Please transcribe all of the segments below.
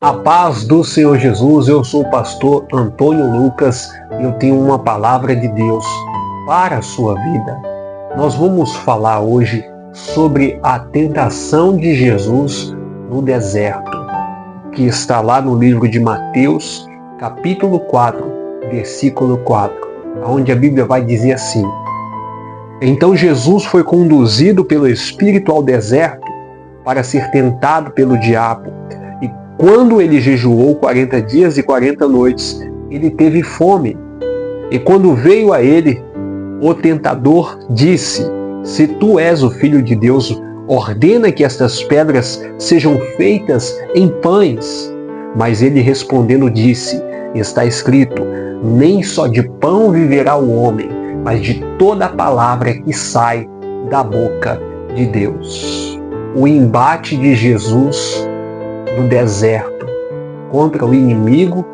A paz do Senhor Jesus, eu sou o pastor Antônio Lucas e eu tenho uma palavra de Deus para a sua vida. Nós vamos falar hoje sobre a tentação de Jesus no deserto, que está lá no livro de Mateus, capítulo 4, versículo 4, onde a Bíblia vai dizer assim: Então Jesus foi conduzido pelo Espírito ao deserto para ser tentado pelo diabo. Quando ele jejuou 40 dias e 40 noites, ele teve fome. E quando veio a ele, o tentador disse: Se tu és o Filho de Deus, ordena que estas pedras sejam feitas em pães. Mas ele respondendo disse: Está escrito, nem só de pão viverá o homem, mas de toda a palavra que sai da boca de Deus. O embate de Jesus no deserto contra o inimigo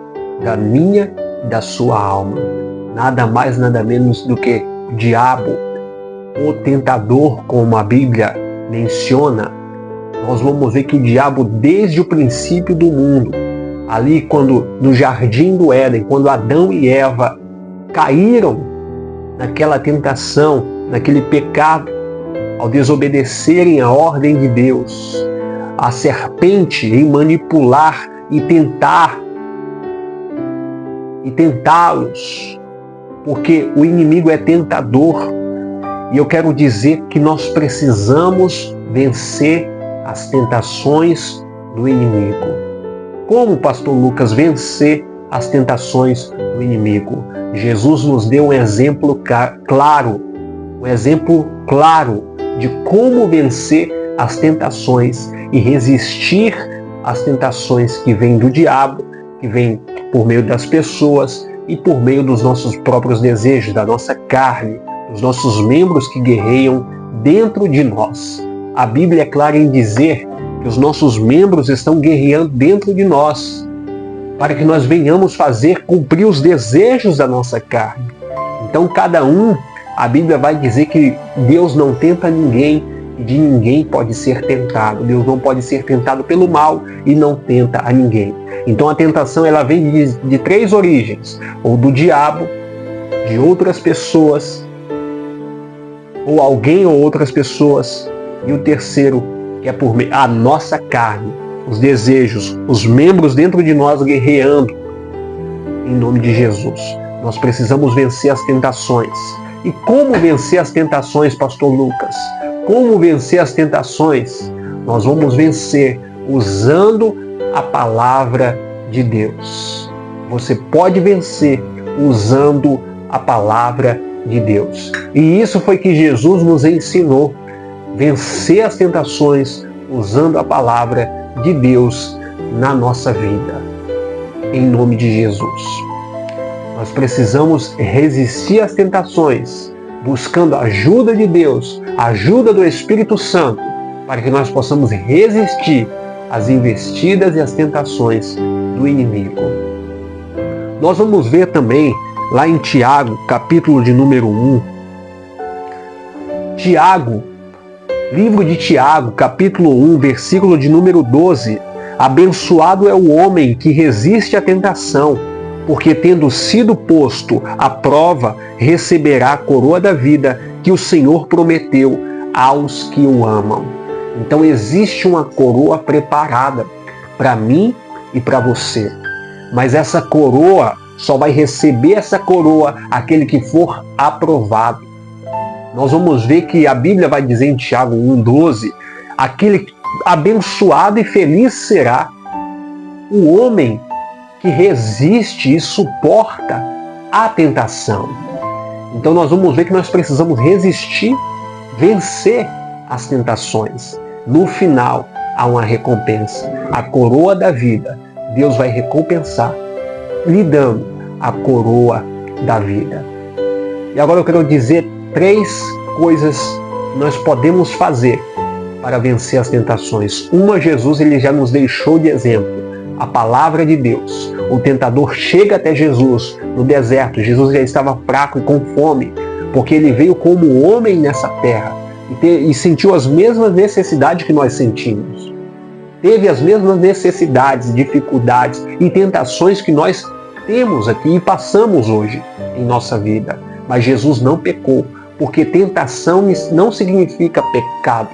da minha e da sua alma. Nada mais, nada menos do que o diabo, o tentador, como a Bíblia menciona. Nós vamos ver que o diabo, desde o princípio do mundo, ali quando no jardim do Éden, quando Adão e Eva caíram naquela tentação, naquele pecado, ao desobedecerem a ordem de Deus, a serpente em manipular e tentá-los, porque o inimigo é tentador. E eu quero dizer que nós precisamos vencer as tentações do inimigo. Como, pastor Lucas, vencer as tentações do inimigo? Jesus nos deu um exemplo claro de como vencer as tentações e resistir às tentações que vêm do diabo, que vêm por meio das pessoas e por meio dos nossos próprios desejos, da nossa carne, dos nossos membros que guerreiam dentro de nós. A Bíblia é clara em dizer que os nossos membros estão guerreando dentro de nós, para que nós venhamos cumprir os desejos da nossa carne. Então a Bíblia vai dizer que Deus não tenta ninguém, e de ninguém pode ser tentado. Deus não pode ser tentado pelo mal e não tenta a ninguém. Então a tentação ela vem de três origens: ou do diabo, de outras pessoas, ou alguém ou outras pessoas, e o terceiro, que é por meio a nossa carne, os desejos, os membros dentro de nós guerreando em nome de Jesus. Nós precisamos vencer as tentações. E como vencer as tentações, pastor Lucas? Como vencer as tentações? Nós vamos vencer usando a palavra de Deus. Você pode vencer usando a palavra de Deus. E isso foi que Jesus nos ensinou. Vencer as tentações usando a palavra de Deus na nossa vida. Em nome de Jesus. Nós precisamos resistir às tentações, buscando a ajuda de Deus, a ajuda do Espírito Santo, para que nós possamos resistir às investidas e às tentações do inimigo. Nós vamos ver também, lá em Tiago, capítulo de número 1. Livro de Tiago, capítulo 1, versículo de número 12. Abençoado é o homem que resiste à tentação, porque tendo sido posto à prova, receberá a coroa da vida que o Senhor prometeu aos que o amam. Então existe uma coroa preparada para mim e para você. Mas essa coroa, só vai receber essa coroa aquele que for aprovado. Nós vamos ver que a Bíblia vai dizer em Tiago 1,12, aquele abençoado e feliz será o homem que resiste e suporta a tentação. Então nós vamos ver que nós precisamos resistir, vencer as tentações. No final, há uma recompensa. A coroa da vida, Deus vai recompensar, lhe dando a coroa da vida. E agora eu quero dizer 3 coisas que nós podemos fazer para vencer as tentações. Uma, Jesus ele já nos deixou de exemplo. A palavra de Deus. O tentador chega até Jesus no deserto. Jesus já estava fraco e com fome, porque ele veio como homem nessa terra e sentiu as mesmas necessidades que nós sentimos. teve as mesmas necessidades, dificuldades e tentações que nós temos aqui e passamos hoje em nossa vida. Mas Jesus não pecou, porque tentação não significa pecado.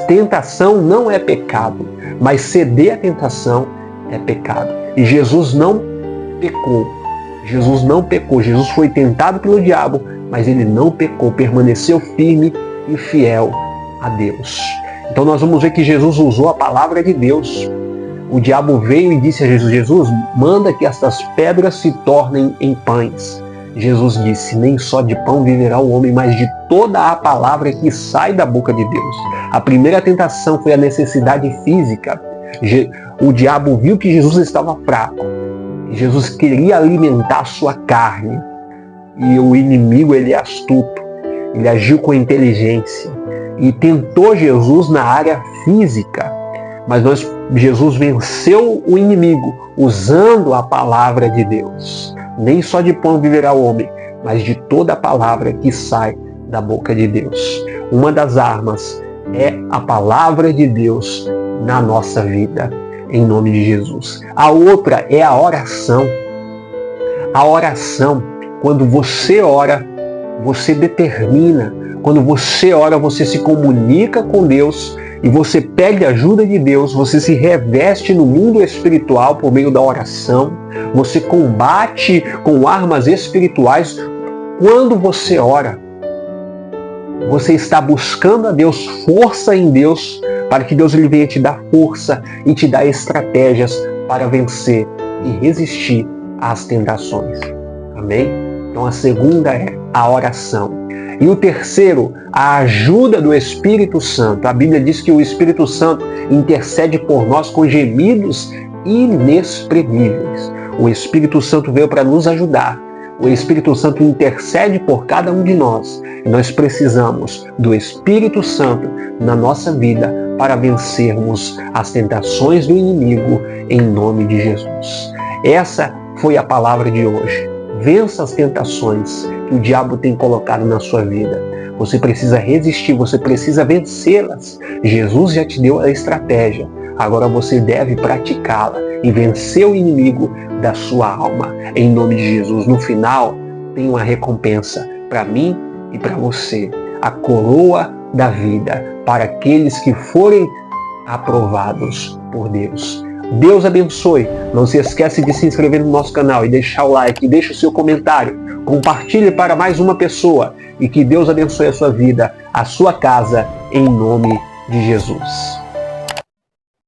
Tentação não é pecado, mas ceder à tentação é pecado. E Jesus não pecou. Jesus não pecou. Jesus foi tentado pelo diabo, mas ele não pecou, permaneceu firme e fiel a Deus. Então nós vamos ver que Jesus usou a palavra de Deus. O diabo veio e disse a Jesus: Jesus, manda que estas pedras se tornem em pães. Jesus disse: nem só de pão viverá o homem, mas de toda a palavra que sai da boca de Deus. A primeira tentação foi a necessidade física. O diabo viu que Jesus estava fraco. Jesus queria alimentar sua carne. E o inimigo, ele é astuto. Ele agiu com inteligência e tentou Jesus na área física. Mas Jesus venceu o inimigo usando a palavra de Deus. Nem só de pão viverá o homem, mas de toda a palavra que sai da boca de Deus. Uma das armas é a palavra de Deus na nossa vida, em nome de Jesus. A outra é a oração. A oração, quando você ora, você determina. Quando você ora, você se comunica com Deus e você pede ajuda de Deus, você se reveste no mundo espiritual por meio da oração, você combate com armas espirituais. Quando você ora, você está buscando a Deus, força em Deus, para que Deus ele venha te dar força e te dar estratégias para vencer e resistir às tentações. Amém? Então a segunda é a oração. E o terceiro, a ajuda do Espírito Santo. A Bíblia diz que o Espírito Santo intercede por nós com gemidos inexprimíveis. O Espírito Santo veio para nos ajudar. O Espírito Santo intercede por cada um de nós. E nós precisamos do Espírito Santo na nossa vida para vencermos as tentações do inimigo em nome de Jesus. Essa foi a palavra de hoje. Vença as tentações que o diabo tem colocado na sua vida. Você precisa resistir, você precisa vencê-las. Jesus já te deu a estratégia. Agora você deve praticá-la e vencer o inimigo da sua alma. Em nome de Jesus. No final, tem uma recompensa para mim e para você. A coroa da vida para aqueles que forem aprovados por Deus. Deus abençoe. Não se esquece de se inscrever no nosso canal e deixar o like, deixe o seu comentário. Compartilhe para mais uma pessoa e que Deus abençoe a sua vida, a sua casa, em nome de Jesus.